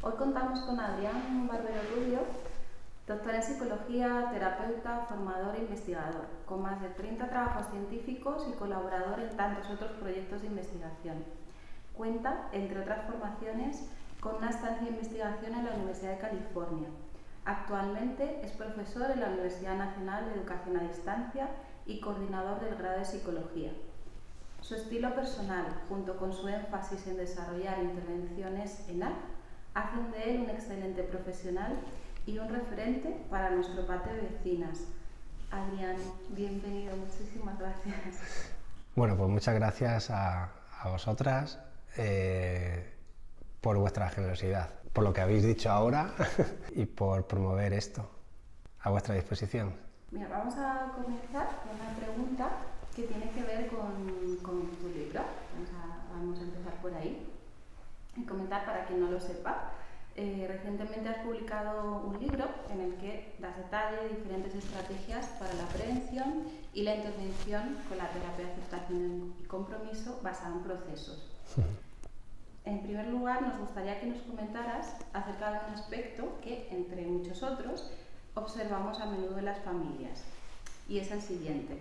Hoy contamos con Adrián Barbero Rubio, doctor en psicología, terapeuta, formador e investigador, con más de 30 trabajos científicos y colaborador en tantos otros proyectos de investigación. Cuenta, entre otras formaciones, con una estancia de investigación en la Universidad de California. Actualmente es profesor en la Universidad Nacional de Educación a Distancia y coordinador del grado de Psicología. Su estilo personal, junto con su énfasis en desarrollar intervenciones en ENAC, hacen de él un excelente profesional y un referente para nuestro patio de vecinas. Adrián, bienvenido, muchísimas gracias. Bueno, pues muchas gracias a vosotras por vuestra generosidad, por lo que habéis dicho ahora y por promover esto a vuestra disposición. Mira, vamos a comenzar con una pregunta que tiene que ver con tu libro. Vamos a empezar por ahí y comentar para quien no lo sepa. Recientemente has publicado un libro en el que das detalle de diferentes estrategias para la prevención y la intervención con la terapia de aceptación y compromiso basada en procesos. En primer lugar, nos gustaría que nos comentaras acerca de un aspecto que, entre muchos otros, observamos a menudo en las familias, y es el siguiente,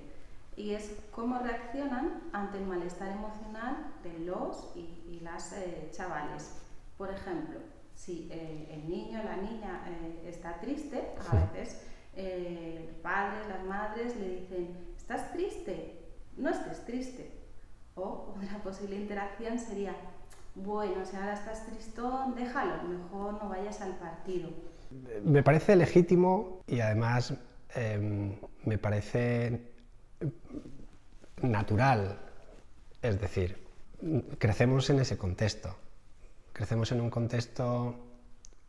y es cómo reaccionan ante el malestar emocional de los y las chavales. Por ejemplo, si el niño o la niña está triste, a veces los padres, las madres le dicen: ¿estás triste? No estés triste. O una posible interacción sería: bueno, si ahora estás tristón, déjalo, mejor no vayas al partido. Me parece legítimo y además me parece natural, es decir, crecemos en ese contexto. Crecemos en un contexto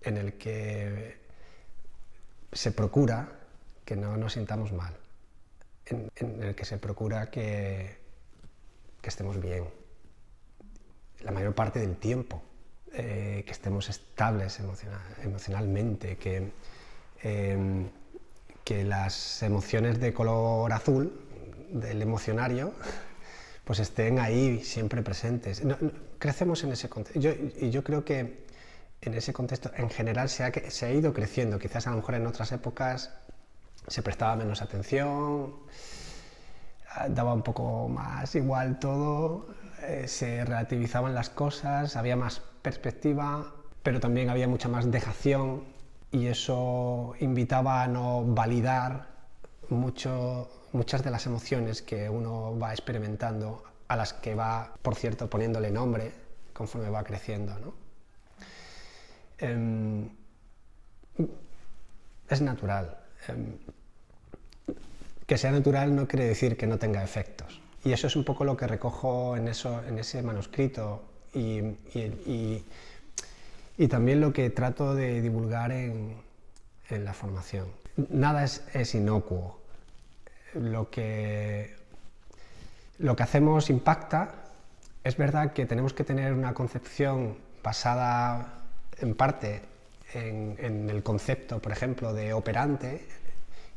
en el que se procura que no nos sintamos mal, en el que se procura que estemos bien la mayor parte del tiempo, que estemos estables emocionalmente, que las emociones de color azul del emocionario pues estén ahí siempre presentes. Crecemos en ese contexto. Yo creo que en ese contexto en general se ha ido creciendo. Quizás a lo mejor en otras épocas se prestaba menos atención, daba un poco más igual todo, se relativizaban las cosas, había más perspectiva, pero también había mucha más dejación y eso invitaba a no validar muchas de las emociones que uno va experimentando, a las que va, por cierto, poniéndole nombre conforme va creciendo, ¿no? Es natural. Que sea natural no quiere decir que no tenga efectos. Y eso es un poco lo que recojo en ese manuscrito y también lo que trato de divulgar en la formación. Nada es inocuo. Lo que hacemos impacta. Es verdad que tenemos que tener una concepción basada en parte en el concepto, por ejemplo, de operante,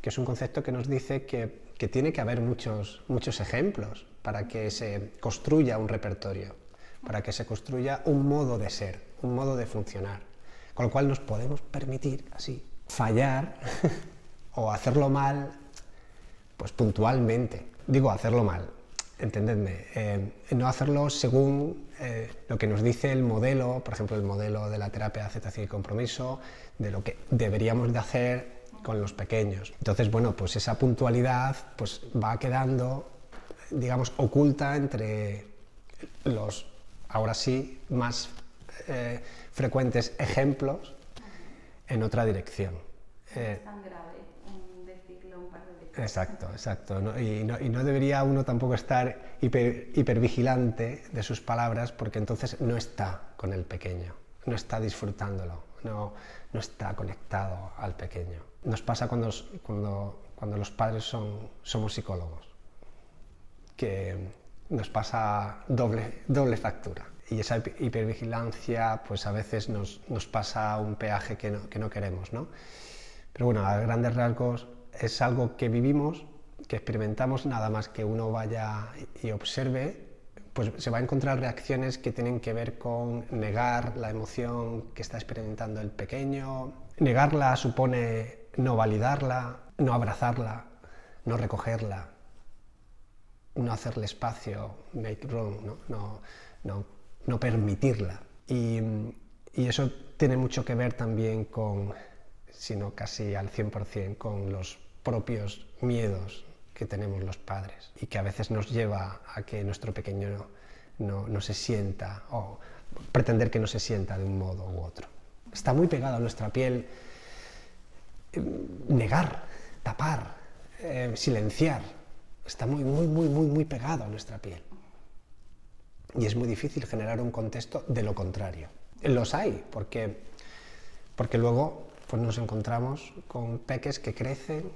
que es un concepto que nos dice que tiene que haber muchos ejemplos para que se construya un repertorio, para que se construya un modo de ser, un modo de funcionar, con lo cual nos podemos permitir así fallar o hacerlo mal, pues puntualmente. Digo hacerlo mal, entendedme, no hacerlo según lo que nos dice el modelo, por ejemplo el modelo de la terapia de aceptación y compromiso, de lo que deberíamos de hacer con los pequeños. Entonces, bueno, pues esa puntualidad pues va quedando, digamos, oculta entre los, ahora sí, más frecuentes ejemplos en otra dirección. Es tan grave decirlo un par de veces. Exacto. Y no debería uno tampoco estar hipervigilante de sus palabras, porque entonces no está con el pequeño, no está disfrutándolo, no está conectado al pequeño. Nos pasa cuando los padres somos psicólogos, que nos pasa doble factura. Y esa hipervigilancia pues a veces nos pasa un peaje que no queremos, ¿no? Pero bueno, a grandes rasgos es algo que vivimos, que experimentamos, nada más que uno vaya y observe pues se va a encontrar reacciones que tienen que ver con negar la emoción que está experimentando el pequeño. Negarla supone no validarla, no abrazarla, no recogerla, no hacerle espacio, make room, no permitirla. Y eso tiene mucho que ver también con, sino casi al 100%, con los propios miedos que tenemos los padres y que a veces nos lleva a que nuestro pequeño no se sienta o pretender que no se sienta de un modo u otro. Está muy pegado a nuestra piel negar, tapar, silenciar. Está muy pegado a nuestra piel. Y es muy difícil generar un contexto de lo contrario. Los hay, porque luego pues nos encontramos con peques que crecen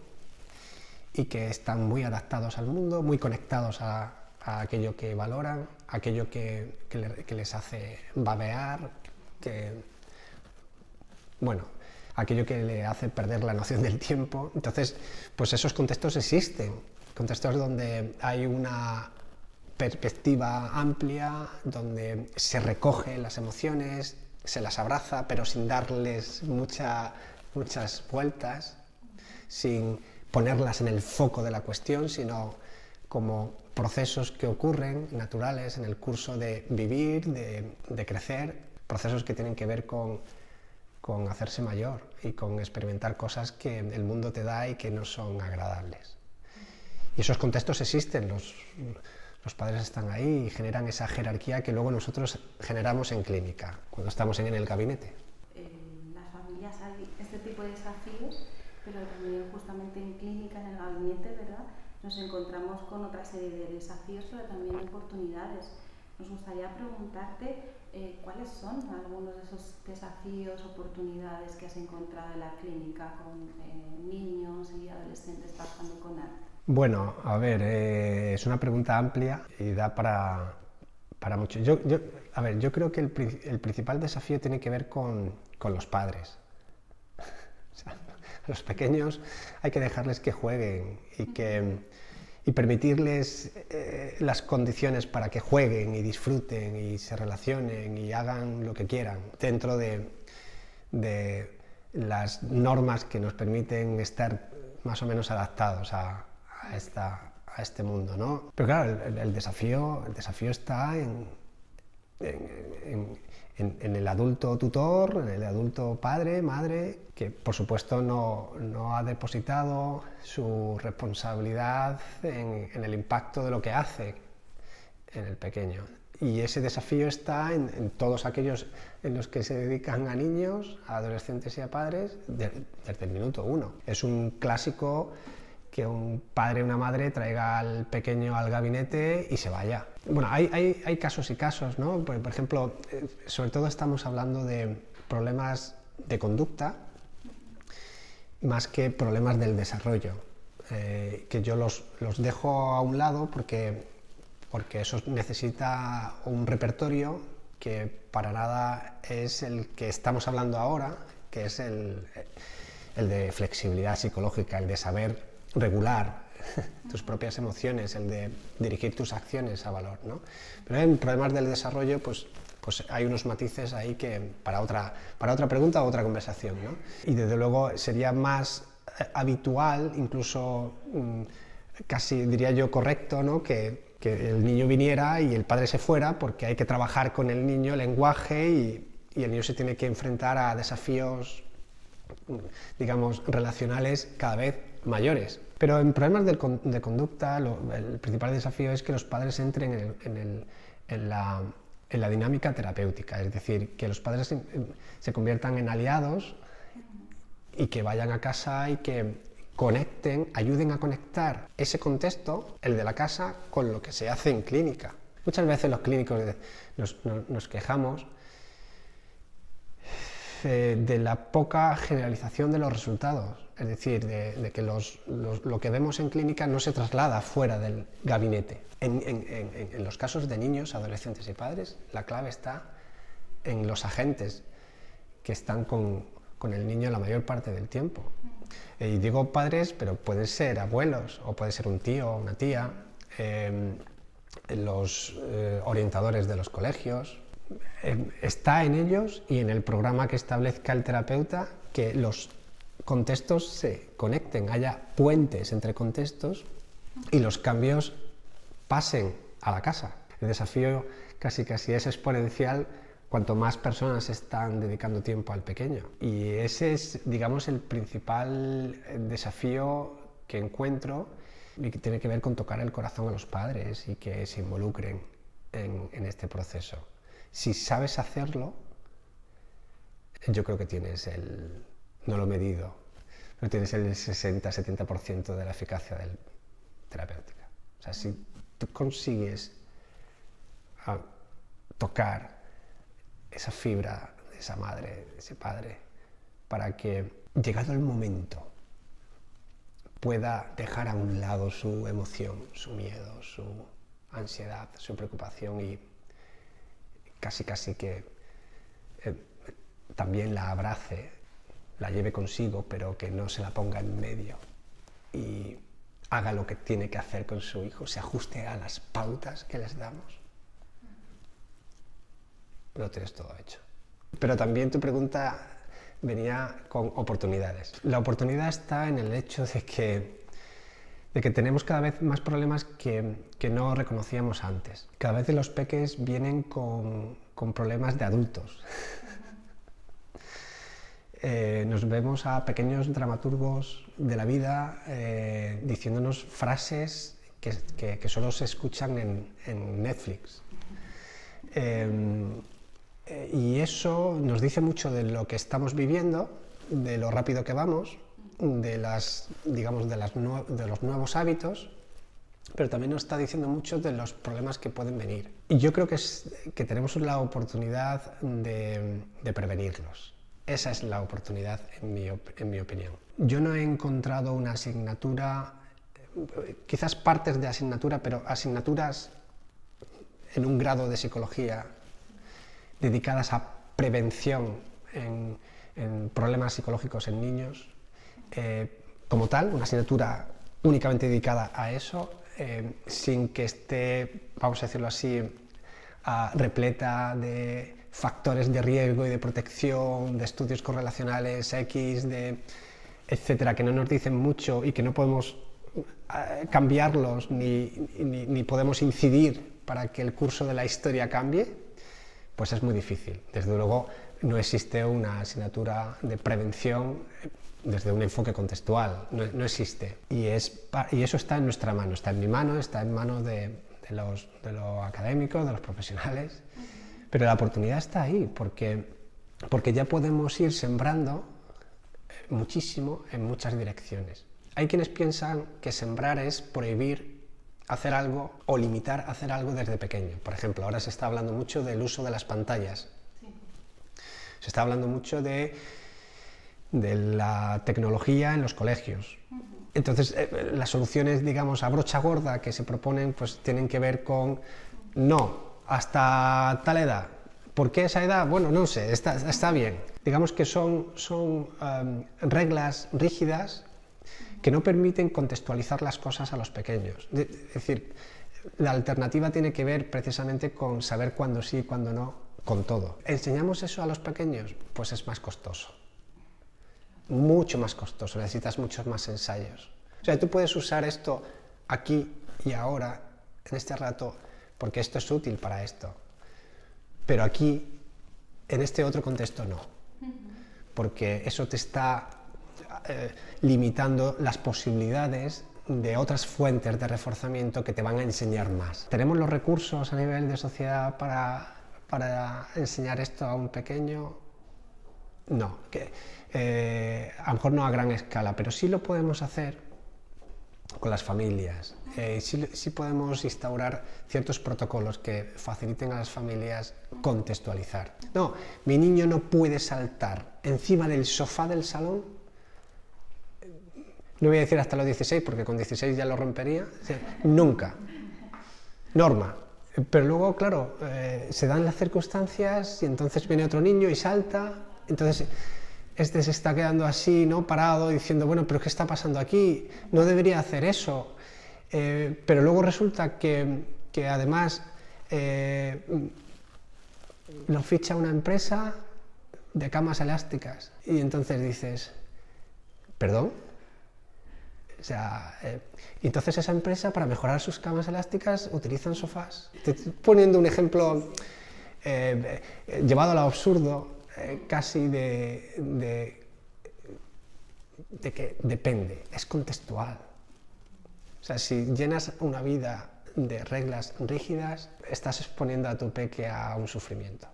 y que están muy adaptados al mundo, muy conectados a aquello que valoran, a aquello que les hace babear, aquello que le hace perder la noción del tiempo. Entonces, pues esos contextos existen, contextos donde hay una perspectiva amplia, donde se recogen las emociones, se las abraza, pero sin darles muchas vueltas, sin ponerlas en el foco de la cuestión, sino como procesos que ocurren naturales en el curso de vivir, de crecer, procesos que tienen que ver con hacerse mayor y con experimentar cosas que el mundo te da y que no son agradables. Y esos contextos existen, los padres están ahí y generan esa jerarquía que luego nosotros generamos en clínica, cuando estamos en el gabinete. En las familias hay este tipo de desafíos, pero también justamente en clínica, en el gabinete, ¿verdad?, nos encontramos con otra serie de desafíos, pero también de oportunidades. Nos gustaría preguntarte cuáles son algunos de esos desafíos, oportunidades que has encontrado en la clínica con niños y adolescentes trabajando con arte. Bueno, a ver, es una pregunta amplia y da para mucho. Yo creo que el principal desafío tiene que ver con los padres. O sea, a los pequeños hay que dejarles que jueguen y permitirles las condiciones para que jueguen y disfruten y se relacionen y hagan lo que quieran dentro de las normas que nos permiten estar más o menos adaptados a este mundo, ¿no? Pero claro, el desafío está en el adulto tutor, en el adulto padre, madre, que por supuesto no ha depositado su responsabilidad en el impacto de lo que hace en el pequeño. Y ese desafío está en todos aquellos en los que se dedican a niños, a adolescentes y a padres desde el minuto uno. Es un clásico que un padre o una madre traiga al pequeño al gabinete y se vaya. Bueno, hay casos y casos, ¿no? Por ejemplo, sobre todo estamos hablando de problemas de conducta más que problemas del desarrollo, que yo los dejo a un lado porque eso necesita un repertorio que para nada es el que estamos hablando ahora, que es el de flexibilidad psicológica, el de saber regular tus propias emociones, el de dirigir tus acciones a valor, ¿no? Pero en problemas del desarrollo, pues hay unos matices ahí que para otra pregunta o otra conversación, ¿no? Y desde luego sería más habitual, incluso casi diría yo correcto, ¿no?, que el niño viniera y el padre se fuera, porque hay que trabajar con el niño el lenguaje y el niño se tiene que enfrentar a desafíos, digamos, relacionales cada vez mayores. Pero en problemas de conducta, el principal desafío es que los padres entren en la dinámica terapéutica, es decir, que los padres se conviertan en aliados y que vayan a casa y que conecten, ayuden a conectar ese contexto, el de la casa, con lo que se hace en clínica. Muchas veces los clínicos nos quejamos de la poca generalización de los resultados, es decir, de que lo que vemos en clínica no se traslada fuera del gabinete. En los casos de niños, adolescentes y padres, la clave está en los agentes que están con el niño la mayor parte del tiempo. Y digo padres, pero pueden ser abuelos, o puede ser un tío o una tía, los orientadores de los colegios. Está en ellos y en el programa que establezca el terapeuta que los contextos se conecten, haya puentes entre contextos y los cambios pasen a la casa. El desafío casi es exponencial cuanto más personas están dedicando tiempo al pequeño. Y ese es, digamos, el principal desafío que encuentro y que tiene que ver con tocar el corazón a los padres y que se involucren en este proceso. Si sabes hacerlo, yo creo que tienes no lo he medido, pero tienes el 60-70% de la eficacia terapéutica. O sea, si tú consigues tocar esa fibra de esa madre, de ese padre, para que, llegado el momento, pueda dejar a un lado su emoción, su miedo, su ansiedad, su preocupación y casi que también la abrace, la lleve consigo, pero que no se la ponga en medio y haga lo que tiene que hacer con su hijo, se ajuste a las pautas que les damos. Lo tienes todo hecho. Pero también tu pregunta venía con oportunidades. La oportunidad está en el hecho de que tenemos cada vez más problemas que no reconocíamos antes. Cada vez los peques vienen con problemas de adultos. Nos vemos a pequeños dramaturgos de la vida diciéndonos frases que solo se escuchan en Netflix. Y eso nos dice mucho de lo que estamos viviendo, de lo rápido que vamos, de los nuevos hábitos, pero también nos está diciendo mucho de los problemas que pueden venir. Y yo creo que tenemos la oportunidad de prevenirlos. Esa es la oportunidad, en mi opinión. Yo no he encontrado una asignatura, quizás partes de asignatura, pero asignaturas en un grado de psicología dedicadas a prevención en problemas psicológicos en niños, como tal, una asignatura únicamente dedicada a eso, sin que esté, vamos a decirlo así, repleta de factores de riesgo y de protección, de estudios correlacionales X, etcétera, que no nos dicen mucho y que no podemos cambiarlos ni podemos incidir para que el curso de la historia cambie, pues es muy difícil. Desde luego no existe una asignatura de prevención desde un enfoque contextual, no existe. Y eso está en nuestra mano, está en mi mano, está en manos de los académicos, de los profesionales, pero la oportunidad está ahí, porque ya podemos ir sembrando muchísimo en muchas direcciones. Hay quienes piensan que sembrar es prohibir hacer algo o limitar hacer algo desde pequeño. Por ejemplo, ahora se está hablando mucho del uso de las pantallas. Sí. Se está hablando mucho de la tecnología en los colegios. Entonces, las soluciones, digamos, a brocha gorda que se proponen, pues tienen que ver con no, hasta tal edad. ¿Por qué esa edad? Bueno, no sé, está bien. Digamos que son reglas rígidas que no permiten contextualizar las cosas a los pequeños. Es decir, la alternativa tiene que ver precisamente con saber cuándo sí y cuándo no, con todo. ¿Enseñamos eso a los pequeños? Pues es más costoso. Mucho más costoso, necesitas muchos más ensayos. O sea, tú puedes usar esto aquí y ahora, en este rato, porque esto es útil para esto. Pero aquí, en este otro contexto, no. Porque eso te está limitando las posibilidades de otras fuentes de reforzamiento que te van a enseñar más. ¿Tenemos los recursos a nivel de sociedad para enseñar esto a un pequeño? No, a lo mejor no a gran escala, pero sí lo podemos hacer con las familias. Sí podemos instaurar ciertos protocolos que faciliten a las familias contextualizar. No, mi niño no puede saltar encima del sofá del salón. No voy a decir hasta los 16, porque con 16 ya lo rompería. Nunca. Norma. Pero luego, claro, se dan las circunstancias y entonces viene otro niño y salta. Entonces, este se está quedando así, ¿no? Parado, diciendo, bueno, pero ¿qué está pasando aquí? No debería hacer eso. Pero luego resulta que que además lo ficha una empresa de camas elásticas y entonces dices, ¿perdón? O sea, entonces esa empresa para mejorar sus camas elásticas utilizan sofás. Te estoy poniendo un ejemplo llevado al absurdo, casi de que depende, es contextual. O sea, si llenas una vida de reglas rígidas, estás exponiendo a tu peque a un sufrimiento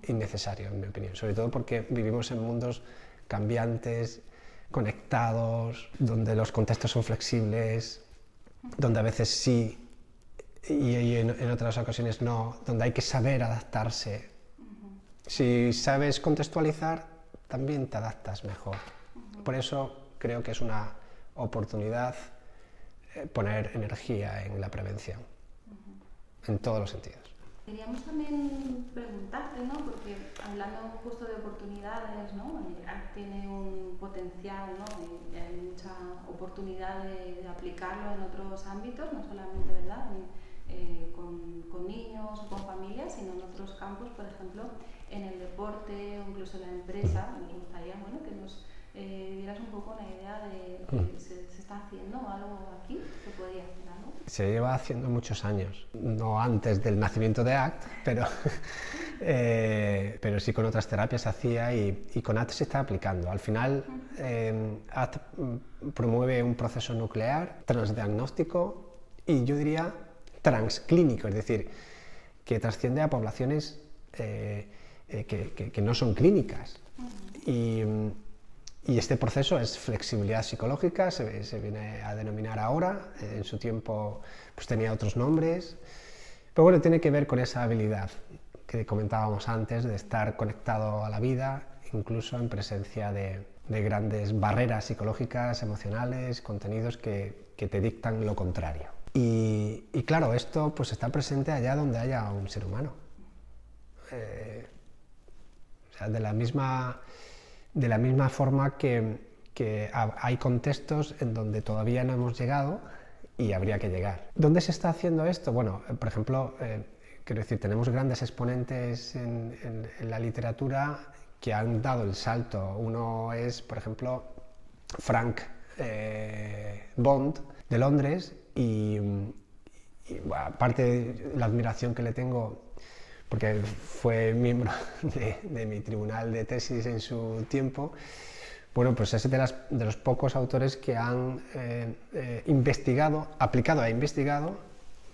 innecesario, en mi opinión, sobre todo porque vivimos en mundos cambiantes, conectados, donde los contextos son flexibles, donde a veces sí y en otras ocasiones no, donde hay que saber adaptarse. Si sabes contextualizar, también te adaptas mejor. Por eso creo que es una oportunidad poner energía en la prevención, en todos los sentidos. Queríamos también preguntarte, ¿no? Porque hablando justo de oportunidades, ¿no? Tiene un potencial, ¿no? Y hay mucha oportunidad de aplicarlo en otros ámbitos, no solamente, ¿verdad? Con niños o con familias, sino en otros campos, por ejemplo, en el deporte o incluso en la empresa. Nos gustaría, bueno, que nos dieras un poco una idea de que se está haciendo algo aquí, se podría hacer algo. Se lleva haciendo muchos años, no antes del nacimiento de ACT, pero sí con otras terapias se hacía y con ACT se está aplicando. Al final, ACT promueve un proceso nuclear transdiagnóstico y yo diría transclínico, es decir, que trasciende a poblaciones que no son clínicas. Y este proceso es flexibilidad psicológica, se viene a denominar ahora, en su tiempo pues tenía otros nombres, pero bueno, tiene que ver con esa habilidad que comentábamos antes de estar conectado a la vida, incluso en presencia de grandes barreras psicológicas, emocionales, contenidos que te dictan lo contrario. Y claro, esto pues está presente allá donde haya un ser humano. O sea, de la misma forma que hay contextos en donde todavía no hemos llegado y habría que llegar. ¿Dónde se está haciendo esto? Bueno, por ejemplo, quiero decir, tenemos grandes exponentes en la literatura que han dado el salto. Uno es, por ejemplo, Frank Bond, de Londres, y bueno, aparte de la admiración que le tengo, porque fue miembro de mi tribunal de tesis en su tiempo, bueno, pues es de los pocos autores que han aplicado e investigado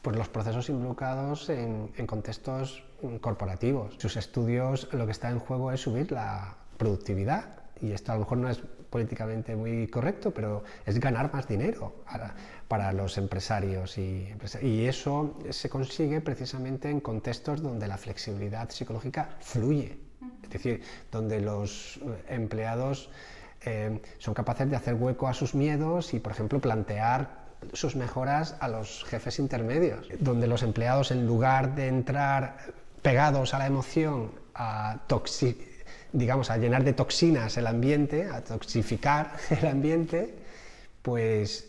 pues, los procesos involucrados en contextos corporativos. Sus estudios, lo que está en juego es subir la productividad, y esto a lo mejor no es políticamente muy correcto, pero es ganar más dinero para los empresarios y eso se consigue precisamente en contextos donde la flexibilidad psicológica fluye, es decir, donde los empleados son capaces de hacer hueco a sus miedos y, por ejemplo, plantear sus mejoras a los jefes intermedios, donde los empleados, en lugar de entrar pegados a la emoción, a llenar de toxinas el ambiente, a toxificar el ambiente, pues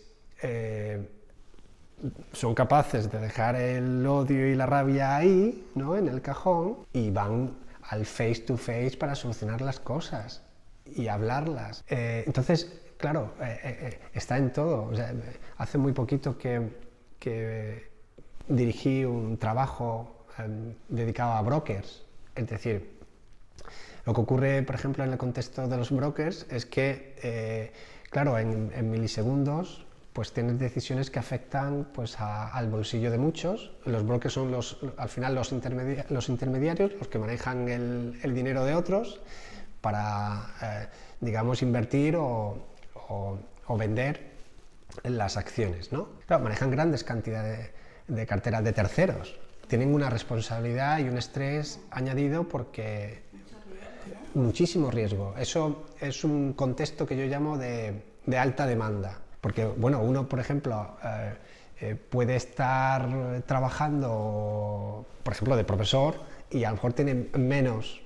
son capaces de dejar el odio y la rabia ahí, ¿no?, en el cajón, y van al face to face para solucionar las cosas y hablarlas. Entonces, claro, está en todo. O sea, hace muy poquito que dirigí un trabajo dedicado a brokers, es decir, lo que ocurre, por ejemplo, en el contexto de los brokers es que, claro, en milisegundos, pues tienes decisiones que afectan pues, al bolsillo de muchos. Los brokers son al final los intermediarios, los que manejan el dinero de otros para, digamos, invertir o vender las acciones, ¿no? Claro, manejan grandes cantidades de carteras de terceros. Tienen una responsabilidad y un estrés añadido porque muchísimo riesgo. Eso es un contexto que yo llamo de alta demanda, porque bueno, uno, por ejemplo, puede estar trabajando, por ejemplo, de profesor y a lo mejor tiene menos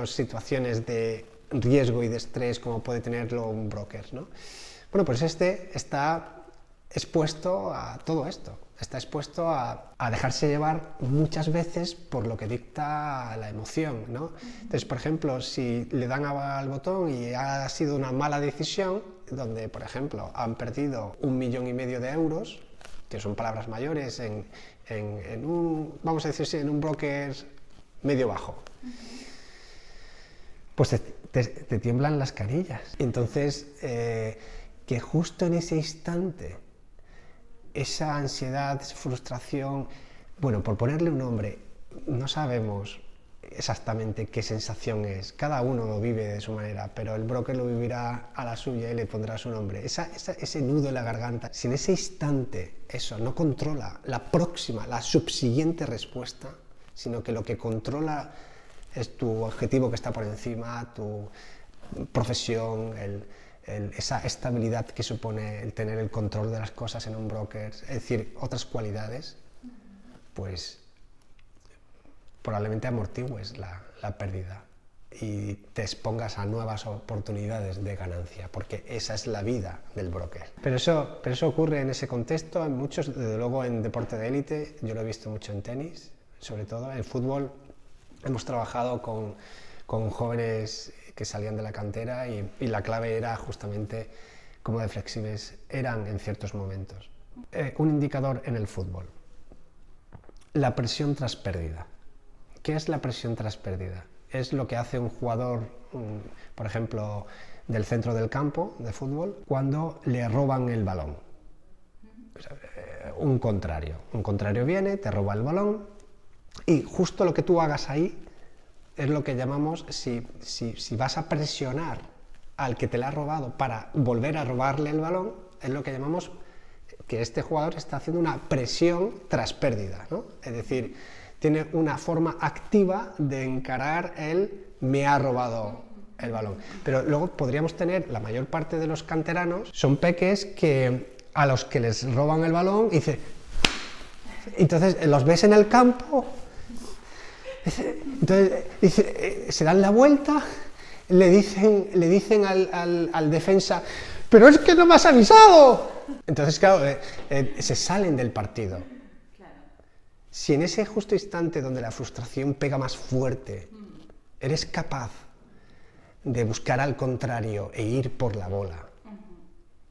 situaciones de riesgo y de estrés como puede tenerlo un broker, ¿no? Bueno, pues este está expuesto a todo esto. está expuesto a dejarse llevar muchas veces por lo que dicta la emoción, ¿no? Entonces, por ejemplo, si le dan al botón y ha sido una mala decisión, donde, por ejemplo, han perdido 1,5 millones de euros, que son palabras mayores, en un, vamos a decir, en un broker medio bajo, pues te tiemblan las carillas. Entonces, que justo en ese instante, esa ansiedad, esa frustración, bueno, por ponerle un nombre, no sabemos exactamente qué sensación es, cada uno lo vive de su manera, pero el broker lo vivirá a la suya y le pondrá su nombre. Ese nudo en la garganta, si en ese instante eso no controla la próxima, la subsiguiente respuesta, sino que lo que controla es tu objetivo que está por encima, tu profesión, esa estabilidad que supone el tener el control de las cosas en un broker, es decir, otras cualidades, pues probablemente amortigües la pérdida y te expongas a nuevas oportunidades de ganancia, porque esa es la vida del broker. Pero eso ocurre en ese contexto, en muchos, desde luego en deporte de élite, yo lo he visto mucho en tenis, sobre todo en fútbol. Hemos trabajado con jóvenes que salían de la cantera y la clave era justamente cómo de flexibles eran en ciertos momentos. Un indicador en el fútbol, la presión tras pérdida. ¿Qué es la presión tras pérdida? Es lo que hace un jugador, por ejemplo, del centro del campo de fútbol, cuando le roban el balón. Un contrario viene, te roba el balón y justo lo que tú hagas ahí es lo que llamamos, si vas a presionar al que te la ha robado para volver a robarle el balón, es lo que llamamos que este jugador está haciendo una presión tras pérdida, ¿no? Es decir, tiene una forma activa de encarar el me ha robado el balón. Pero luego podríamos tener, la mayor parte de los canteranos son peques que a los que les roban el balón entonces los ves en el campo, entonces se dan la vuelta, le dicen al defensa, pero es que no me has avisado. Entonces, claro, se salen del partido. Si en ese justo instante donde la frustración pega más fuerte, eres capaz de buscar al contrario e ir por la bola,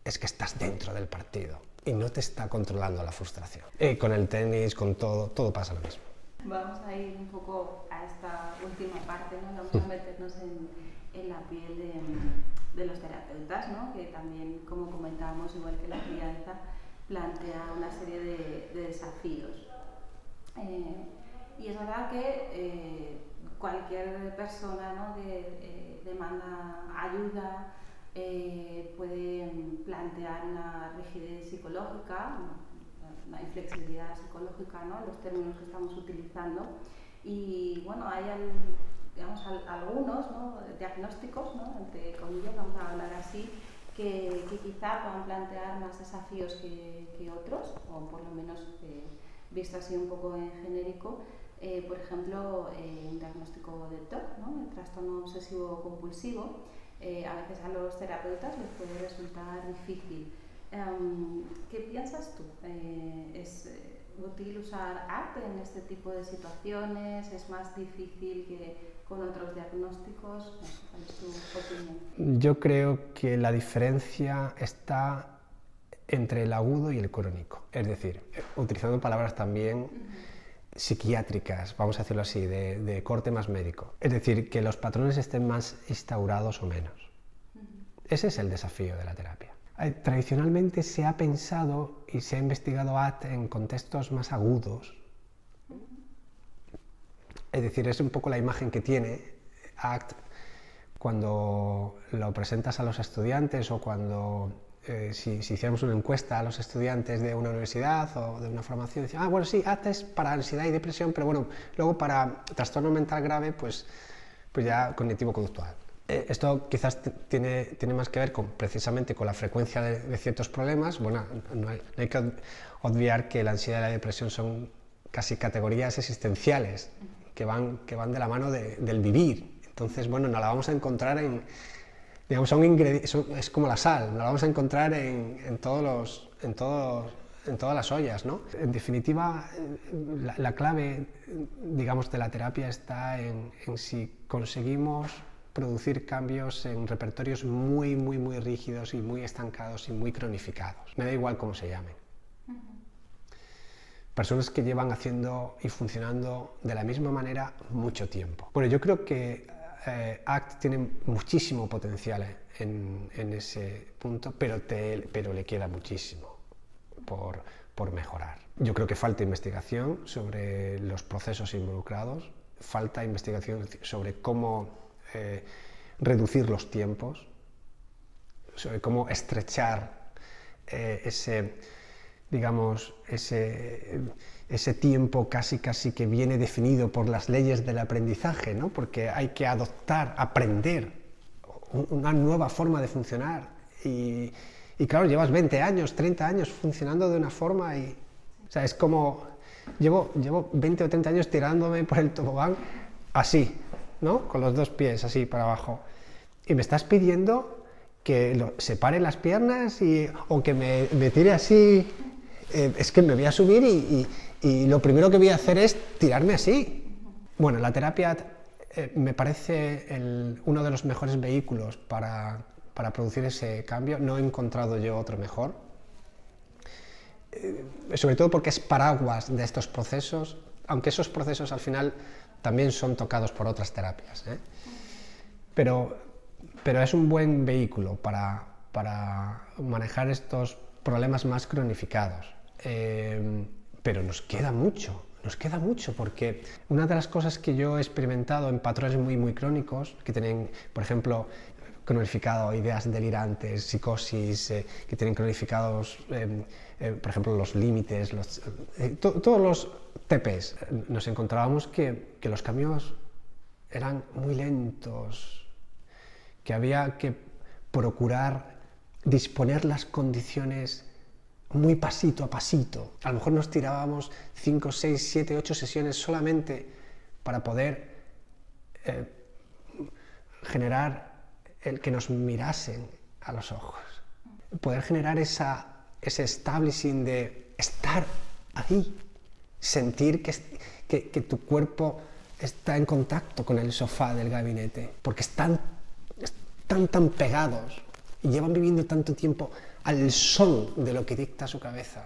es que estás dentro del partido y no te está controlando la frustración. Con el tenis, con todo pasa lo mismo. Vamos a ir un poco a esta última parte, ¿no? Vamos a meternos en la piel de los terapeutas, ¿no? Que también, como comentábamos, igual que la crianza, plantea una serie de desafíos. Y es verdad que cualquier persona, ¿no? que demanda ayuda puede plantear una rigidez psicológica, una inflexibilidad psicológica, ¿no? Los términos que estamos utilizando. Y bueno, hay digamos, algunos, ¿no? diagnósticos, ¿no? entre comillas, vamos a hablar así, que quizá puedan plantear más desafíos que otros, o por lo menos visto así un poco en genérico. Por ejemplo, un diagnóstico de TOC, ¿no? el trastorno obsesivo compulsivo, a veces a los terapeutas les puede resultar difícil. ¿Qué piensas tú? ¿Es útil usar arte en este tipo de situaciones? ¿Es más difícil que con otros diagnósticos? ¿Cuál es tu opinión? Yo creo que la diferencia está entre el agudo y el crónico. Es decir, utilizando palabras también psiquiátricas, vamos a decirlo así, de corte más médico. Es decir, que los patrones estén más instaurados o menos. Ese es el desafío de la terapia. Tradicionalmente se ha pensado y se ha investigado ACT en contextos más agudos. Es decir, es un poco la imagen que tiene ACT cuando lo presentas a los estudiantes o cuando si hiciéramos una encuesta a los estudiantes de una universidad o de una formación, decían, bueno, sí, ACT es para ansiedad y depresión, pero bueno, luego para trastorno mental grave, pues ya cognitivo-conductual. Esto quizás tiene más que ver precisamente con la frecuencia de ciertos problemas. Bueno, no hay que obviar que la ansiedad y la depresión son casi categorías existenciales que van de la mano del vivir. Entonces, bueno, nos la vamos a encontrar digamos, es como la sal, nos la vamos a encontrar en todos en todas las ollas, ¿no? En definitiva, la clave, digamos, de la terapia está en si conseguimos producir cambios en repertorios muy, muy, muy rígidos y muy estancados y muy cronificados. Me da igual cómo se llamen. Personas que llevan haciendo y funcionando de la misma manera mucho tiempo. Bueno, yo creo que ACT tiene muchísimo potencial en ese punto, pero le queda muchísimo por mejorar. Yo creo que falta investigación sobre los procesos involucrados, falta investigación sobre cómo reducir los tiempos, sobre cómo estrechar ese tiempo casi que viene definido por las leyes del aprendizaje, ¿no? Porque hay que aprender una nueva forma de funcionar y claro, llevas 20 años, 30 años funcionando de una forma y... O sea, es como... Llevo 20 o 30 años tirándome por el tobogán así, ¿no? Con los 2 pies así para abajo. Y me estás pidiendo que separe las piernas o que me tire así. Es que me voy a subir y lo primero que voy a hacer es tirarme así. Bueno, la terapia me parece uno de los mejores vehículos para producir ese cambio. No he encontrado yo otro mejor. Sobre todo porque es paraguas de estos procesos, aunque esos procesos al final también son tocados por otras terapias, ¿eh? Pero es un buen vehículo para manejar estos problemas más cronificados. Pero nos queda mucho porque una de las cosas que yo he experimentado en patrones muy, muy crónicos, que tienen, por ejemplo, cronificado ideas delirantes, psicosis, que tienen cronificados, por ejemplo, los límites, todos los TPs, nos encontrábamos que los cambios eran muy lentos, que había que procurar disponer las condiciones muy pasito a pasito. A lo mejor nos tirábamos 5, 6, 7, 8 sesiones solamente para poder generar el que nos mirasen a los ojos. Poder generar ese establishing de estar ahí, sentir que tu cuerpo está en contacto con el sofá del gabinete, porque están tan pegados y llevan viviendo tanto tiempo al son de lo que dicta su cabeza,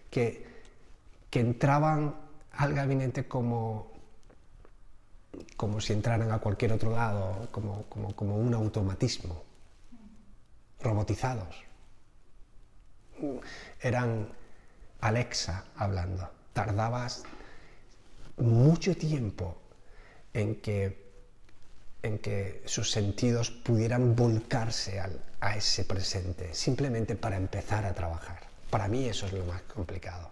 que entraban al gabinete como si entraran a cualquier otro lado, como un automatismo, robotizados. Eran Alexa hablando. Tardabas mucho tiempo en que sus sentidos pudieran volcarse a ese presente, simplemente para empezar a trabajar. Para mí eso es lo más complicado,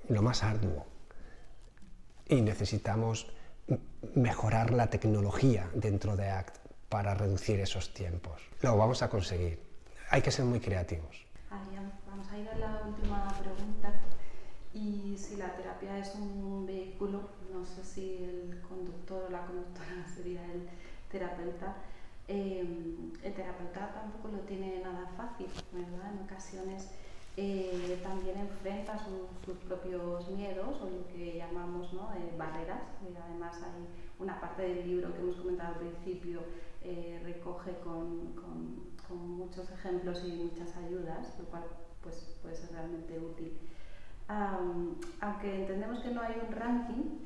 lo más arduo. Y necesitamos mejorar la tecnología dentro de ACT para reducir esos tiempos. Lo vamos a conseguir. Hay que ser muy creativos. Adrián, vamos a ir a la última pregunta. Y si la terapia es un vehículo, no sé si el conductor o la conductora sería el terapeuta. El terapeuta tampoco lo tiene nada fácil, ¿verdad? En ocasiones también enfrenta sus propios miedos o lo que llamamos, ¿no?, barreras. Además hay una parte del libro que hemos comentado al principio, recoge con muchos ejemplos y muchas ayudas, lo cual pues, puede ser realmente útil. Aunque entendemos que no hay un ranking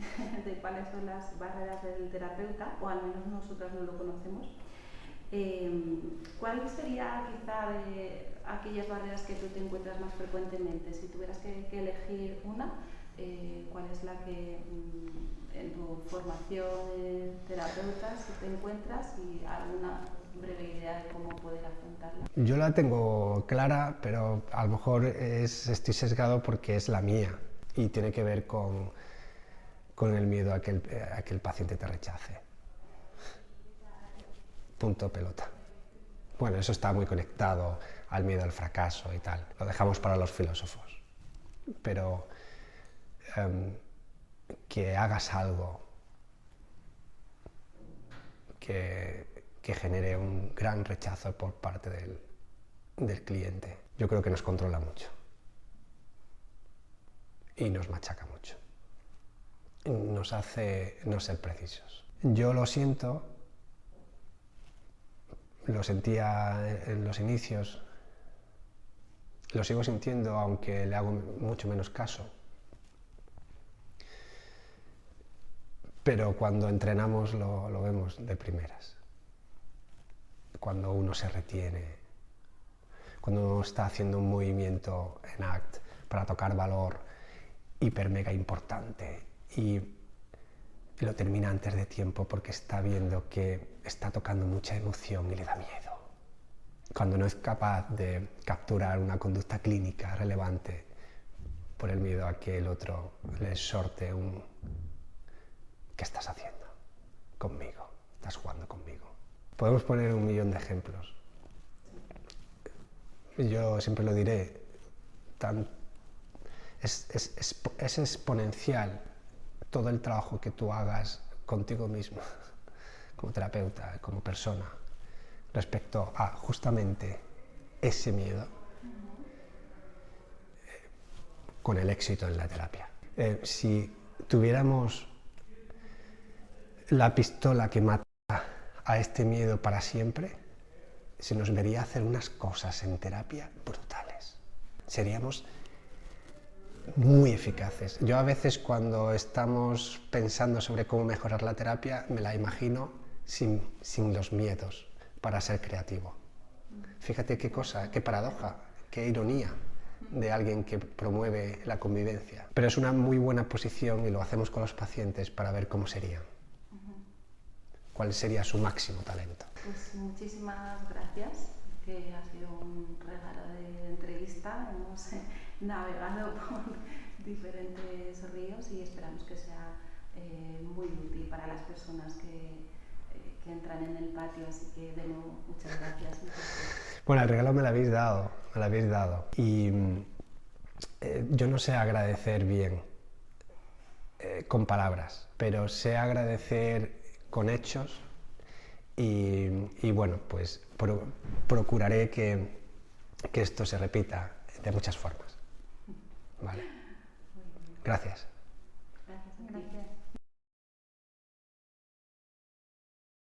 de cuáles son las barreras del terapeuta, o al menos nosotras no lo conocemos, ¿cuál sería quizá de aquellas barreras que tú te encuentras más frecuentemente? Si tuvieras que elegir una, ¿cuál es la que en tu formación de terapeuta si te encuentras, y alguna breve idea de cómo poder afrontarla? Yo la tengo clara, pero a lo mejor estoy sesgado porque es la mía y tiene que ver con el miedo a que el paciente te rechace. Punto, pelota. Bueno, eso está muy conectado al miedo al fracaso y tal. Lo dejamos para los filósofos. Pero que hagas algo que genere un gran rechazo por parte del cliente, yo creo que nos controla mucho y nos machaca mucho, nos hace no ser precisos. Yo lo siento, lo sentía en los inicios, lo sigo sintiendo aunque le hago mucho menos caso. Pero cuando entrenamos lo vemos de primeras. Cuando uno se retiene, cuando uno está haciendo un movimiento en ACT para tocar valor hiper mega importante y lo termina antes de tiempo porque está viendo que está tocando mucha emoción y le da miedo. Cuando no es capaz de capturar una conducta clínica relevante por el miedo a que el otro le sorte un ¿qué estás haciendo conmigo? ¿Estás jugando conmigo? Podemos poner 1.000.000 de ejemplos. Yo siempre lo diré, es exponencial todo el trabajo que tú hagas contigo mismo, como terapeuta, como persona, respecto a justamente ese miedo, con el éxito en la terapia. Si tuviéramos la pistola que mata a este miedo para siempre, se nos vería hacer unas cosas en terapia brutales. Seríamos muy eficaces. Yo a veces cuando estamos pensando sobre cómo mejorar la terapia, me la imagino sin los miedos para ser creativo. Fíjate qué cosa, qué paradoja, qué ironía de alguien que promueve la convivencia. Pero es una muy buena posición y lo hacemos con los pacientes para ver cómo serían. ¿Cuál sería su máximo talento? Pues muchísimas gracias, que ha sido un regalo de entrevista. Hemos navegado por diferentes ríos y esperamos que sea muy útil para las personas que entran en el patio. Así que de nuevo, muchas gracias. Bueno, el regalo me lo habéis dado. Y yo no sé agradecer bien con palabras, pero sé agradecer con hechos y bueno, pues procuraré que esto se repita de muchas formas. Vale. Gracias. Gracias.